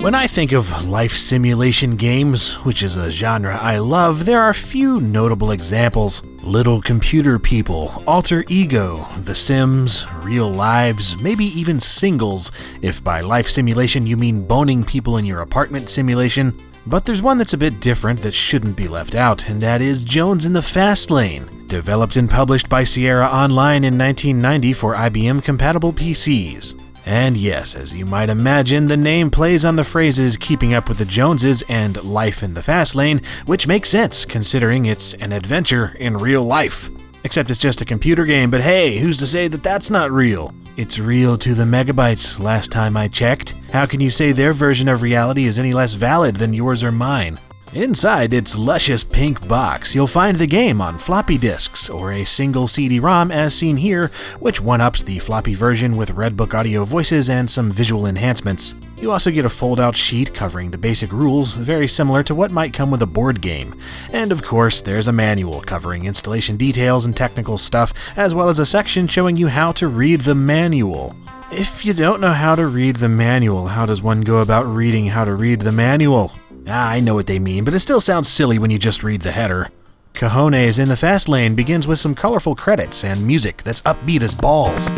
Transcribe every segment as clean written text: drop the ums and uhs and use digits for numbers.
When I think of life simulation games, which is a genre I love, there are few notable examples. Little Computer People, Alter Ego, The Sims, Real Lives, maybe even Singles, if by life simulation you mean boning people in your apartment simulation. But there's one that's a bit different that shouldn't be left out, and that is Jones in the Fast Lane, developed and published by Sierra Online in 1990 for IBM-compatible PCs. And yes, as you might imagine, the name plays on the phrases Keeping Up with the Joneses and Life in the Fast Lane, which makes sense considering it's an adventure in real life. Except it's just a computer game, but hey, who's to say that that's not real? It's real to the megabytes, last time I checked. How can you say their version of reality is any less valid than yours or mine? Inside its luscious pink box, you'll find the game on floppy disks, or a single CD-ROM as seen here, which one-ups the floppy version with Redbook audio voices and some visual enhancements. You also get a fold-out sheet covering the basic rules, very similar to what might come with a board game. And of course, there's a manual covering installation details and technical stuff, as well as a section showing you how to read the manual. If you don't know how to read the manual, how does one go about reading how to read the manual? I know what they mean, but it still sounds silly when you just read the header. Cojones in the Fast Lane begins with some colorful credits and music that's upbeat as balls.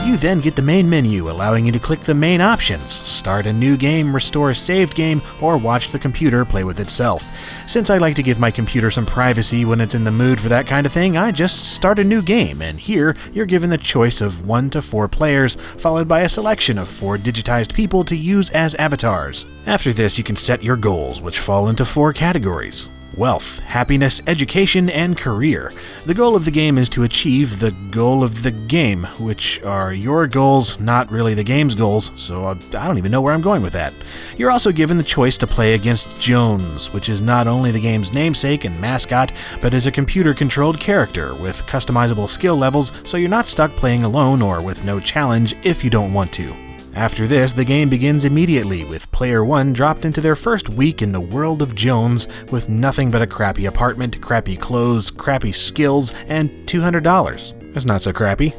You then get the main menu, allowing you to click the main options, start a new game, restore a saved game, or watch the computer play with itself. Since I like to give my computer some privacy when it's in the mood for that kind of thing, I just start a new game, and here you're given the choice of 1 to 4 players, followed by a selection of 4 digitized people to use as avatars. After this, you can set your goals, which fall into 4 categories: wealth, happiness, education, and career. The goal of the game is to achieve the goal of the game, which are your goals, not really the game's goals, so I don't even know where I'm going with that. You're also given the choice to play against Jones, which is not only the game's namesake and mascot, but is a computer-controlled character with customizable skill levels, so you're not stuck playing alone or with no challenge if you don't want to. After this, the game begins immediately, with Player 1 dropped into their first week in the world of Jones with nothing but a crappy apartment, crappy clothes, crappy skills, and $200. That's not so crappy.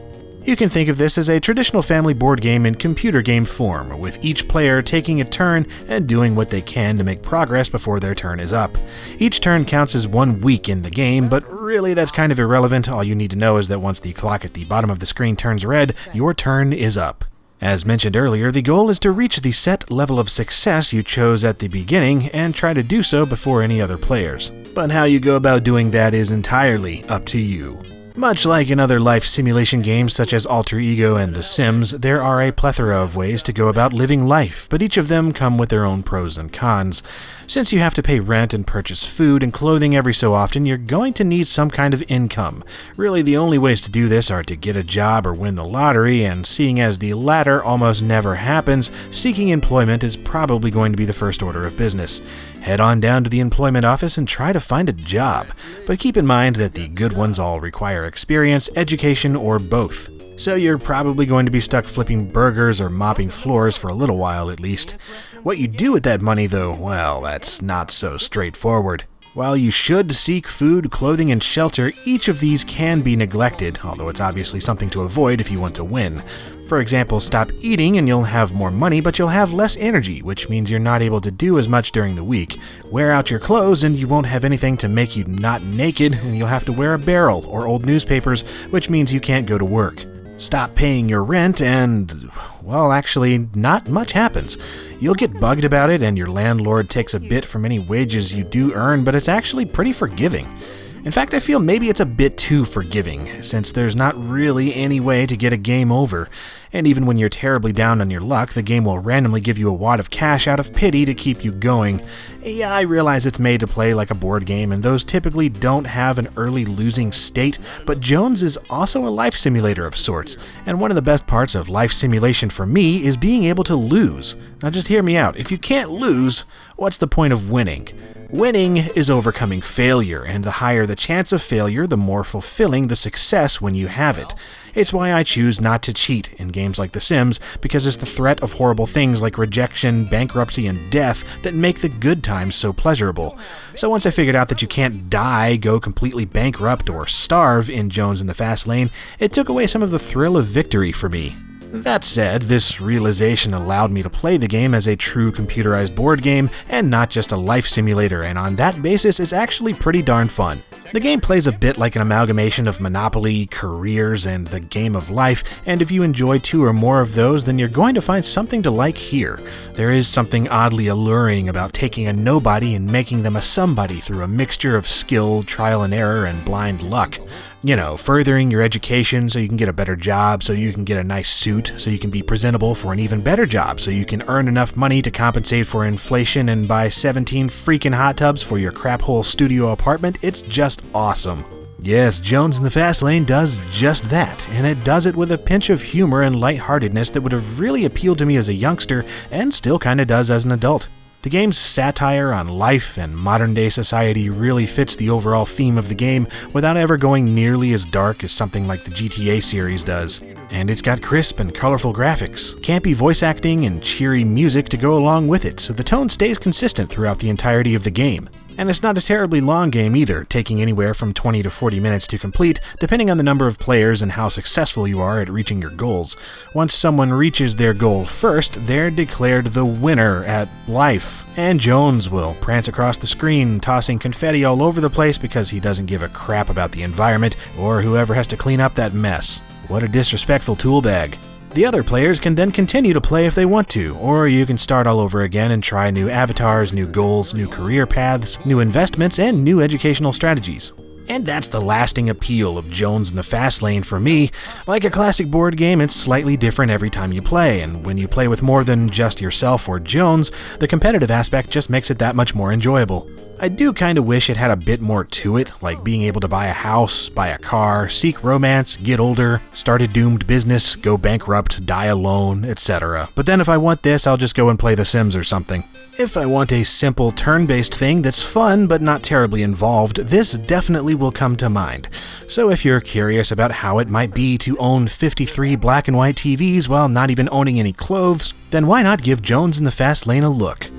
You can think of this as a traditional family board game in computer game form, with each player taking a turn and doing what they can to make progress before their turn is up. Each turn counts as 1 week in the game, but really that's kind of irrelevant. All you need to know is that once the clock at the bottom of the screen turns red, your turn is up. As mentioned earlier, the goal is to reach the set level of success you chose at the beginning and try to do so before any other players. But how you go about doing that is entirely up to you. Much like in other life simulation games such as Alter Ego and The Sims, there are a plethora of ways to go about living life, but each of them come with their own pros and cons. Since you have to pay rent and purchase food and clothing every so often, you're going to need some kind of income. Really, the only ways to do this are to get a job or win the lottery, and seeing as the latter almost never happens, seeking employment is probably going to be the first order of business. Head on down to the employment office and try to find a job, but keep in mind that the good ones all require experience, education, or both. So you're probably going to be stuck flipping burgers or mopping floors for a little while at least. What you do with that money though, well, that's not so straightforward. While you should seek food, clothing, and shelter, each of these can be neglected, although it's obviously something to avoid if you want to win. For example, stop eating and you'll have more money, but you'll have less energy, which means you're not able to do as much during the week. Wear out your clothes and you won't have anything to make you not naked, and you'll have to wear a barrel or old newspapers, which means you can't go to work. Stop paying your rent and, well, actually, not much happens. You'll get bugged about it and your landlord takes a bit from any wages you do earn, but it's actually pretty forgiving. In fact, I feel maybe it's a bit too forgiving, since there's not really any way to get a game over, and even when you're terribly down on your luck, the game will randomly give you a wad of cash out of pity to keep you going. Yeah, I realize it's made to play like a board game, and those typically don't have an early losing state, but Jones is also a life simulator of sorts, and one of the best parts of life simulation for me is being able to lose. Now just hear me out, if you can't lose, what's the point of winning? Winning is overcoming failure, and the higher the chance of failure, the more fulfilling the success when you have it. It's why I choose not to cheat in games like The Sims, because it's the threat of horrible things like rejection, bankruptcy, and death that make the good times so pleasurable. So once I figured out that you can't die, go completely bankrupt, or starve in Jones in the Fast Lane, it took away some of the thrill of victory for me. That said, this realization allowed me to play the game as a true computerized board game and not just a life simulator, and on that basis it's actually pretty darn fun. The game plays a bit like an amalgamation of Monopoly, Careers, and the Game of Life, and if you enjoy 2 or more of those, then you're going to find something to like here. There is something oddly alluring about taking a nobody and making them a somebody through a mixture of skill, trial and error, and blind luck. You know, furthering your education so you can get a better job, so you can get a nice suit, so you can be presentable for an even better job, so you can earn enough money to compensate for inflation and buy 17 freaking hot tubs for your crap-hole studio apartment. It's just awesome. Yes, Jones in the Fast Lane does just that, and it does it with a pinch of humor and lightheartedness that would have really appealed to me as a youngster, and still kinda does as an adult. The game's satire on life and modern-day society really fits the overall theme of the game without ever going nearly as dark as something like the GTA series does. And it's got crisp and colorful graphics, campy voice acting, and cheery music to go along with it, so the tone stays consistent throughout the entirety of the game. And it's not a terribly long game either, taking anywhere from 20 to 40 minutes to complete, depending on the number of players and how successful you are at reaching your goals. Once someone reaches their goal first, they're declared the winner at life. And Jones will prance across the screen, tossing confetti all over the place because he doesn't give a crap about the environment or whoever has to clean up that mess. What a disrespectful tool bag. The other players can then continue to play if they want to, or you can start all over again and try new avatars, new goals, new career paths, new investments, and new educational strategies. And that's the lasting appeal of Jones in the Fast Lane for me. Like a classic board game, it's slightly different every time you play, and when you play with more than just yourself or Jones, the competitive aspect just makes it that much more enjoyable. I do kinda wish it had a bit more to it, like being able to buy a house, buy a car, seek romance, get older, start a doomed business, go bankrupt, die alone, etc. But then if I want this, I'll just go and play The Sims or something. If I want a simple turn-based thing that's fun but not terribly involved, this definitely will come to mind. So if you're curious about how it might be to own 53 black and white TVs while not even owning any clothes, then why not give Jones in the Fast Lane a look?